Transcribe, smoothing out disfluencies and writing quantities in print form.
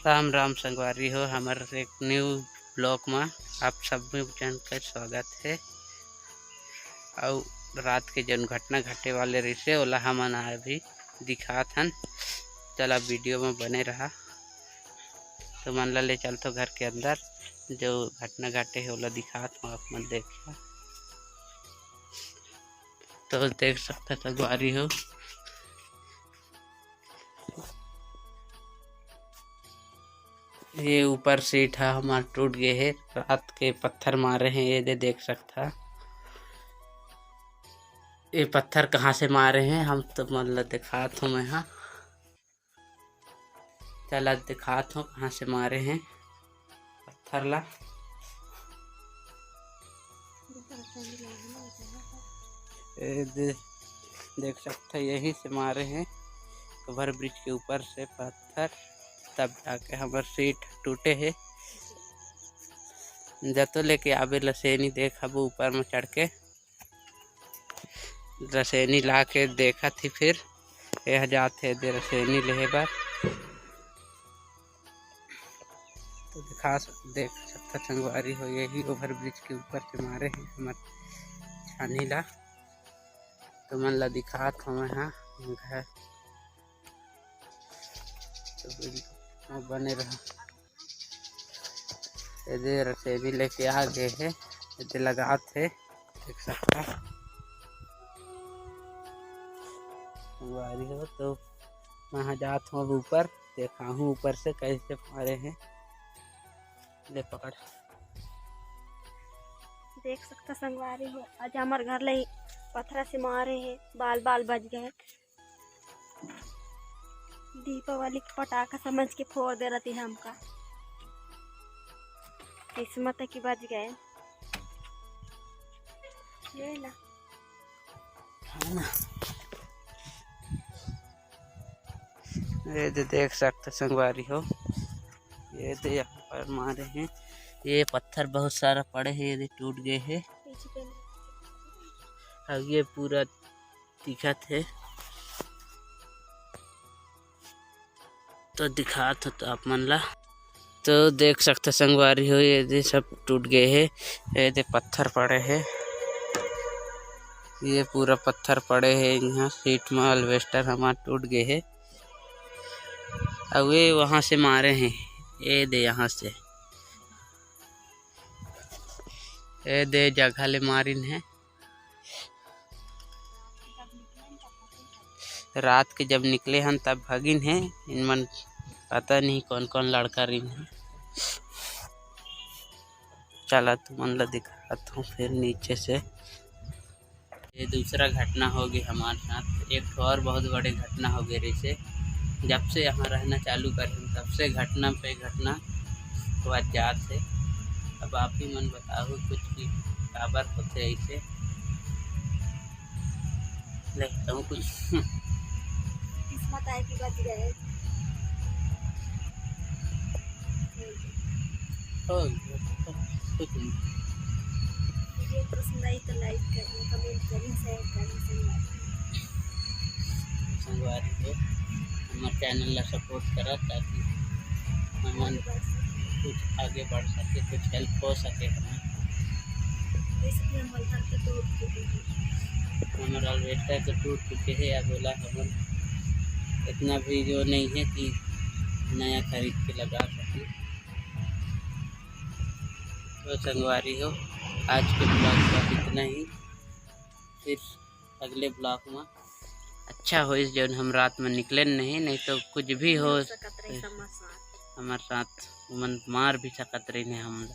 राम राम संगवारी हो, हमारे एक न्यू ब्लॉग में आप सब जन का स्वागत है। और रात के जन घटना घटे वाले रिश्ते ओला हमन अभी दिखात हन। चला वीडियो में बने रहा तो मन ला ले चलतो घर के अंदर, जो घटना घटे है ओला दिखात हूँ, आप मन देखिए। तो देख सकते संगवारी हो, ये ऊपर सीट है हमारा टूट गए है, रात के पत्थर मारे हैं। ये देख सकता, ये पत्थर कहाँ से मारे हैं हम तो मतलब दिखात हूँ मैं। हाँ चला दिखात हूँ कहाँ से मारे हैं पत्थर ला। देख सकते यही से मारे हैं, ओवर ब्रिज के ऊपर से पत्थर, तब जाके हमार सीट टूटे है। जतो लेके आवे रसेनी देख अब ऊपर में चढ़ के रसेनी ला के देखा थी, फिर यह जाते दे रसेनी ले बार। तो देख सकता संगवारी हो, यही ओवर ब्रिज के ऊपर से मारे हैं हमार छानी ला। तो मन ला दिखात हूँ यहाँ घर तो बने रहा। ये रसेनी लेके आ गए है, ये लगात है, देख सकता हो। तो वहाँ जात हूँ ऊपर, देखा हूँ ऊपर से कैसे मारे हैं। ले पकड़, देख सकता संगवारी हो, आज हमारे घर ले पत्थर से मारे हैं, बाल बाल बच गए। दीपावली का पटाखा समझ के फोड़ दे रही है हमका, किस्मत है कि बच गए। ये ना ये देख सकते संगवारी हो, ये तो यहाँ पर मारे हैं। ये पत्थर बहुत सारा पड़े हैं, ये टूट गए हैं। अब ये पूरा दिखत है तो दिखा तो आप मन ला। तो देख सकते संगवारी हो, ये सब टूट गए हैं, ये पत्थर पड़े हैं, ये पूरा पत्थर पड़े हैं। यहाँ सीट में अल्वेस्टर हमारा टूट गए हैं। अब ये वहाँ से मारे हैं, ये दे यहाँ से ये दे जगह ले मारिन है। रात के जब निकले हन तब भगिन है, इनमन पता नहीं कौन कौन लड़का रिन है। चला तो मन ला दिखाता हूँ फिर नीचे से। ये दूसरा घटना हो गई हमारे साथ, एक और बहुत बड़ी घटना हो गई रही से। जब से यहाँ रहना चालू कर तब से घटना पे घटना हुआ जात है। अब आप ही मन बताओ कुछ भी काबर होते ऐसे, देखता हूँ कुछ किस्मत है कि बच गए। कुछ नहीं। वीडियो पसंद आई तो लाइक करें, कमेंट करें, शेयर करें। संगवारी हो, हमारे चैनल ला सपोर्ट करा ताकि हम कुछ आगे बढ़ सके, कुछ हेल्प हो सके। हमारा अल्वेस्टर तो टूट चुके हैं। अब बोला हम इतना भी जो नहीं है कि नया खरीद के लगा सके। तो संगवारी हो, आज के ब्लॉग का इतना ही, फिर अगले ब्लॉग में अच्छा हो इस जन हम रात में निकले नहीं तो कुछ भी हो हमारे साथ मन मार भी सकत रही हम।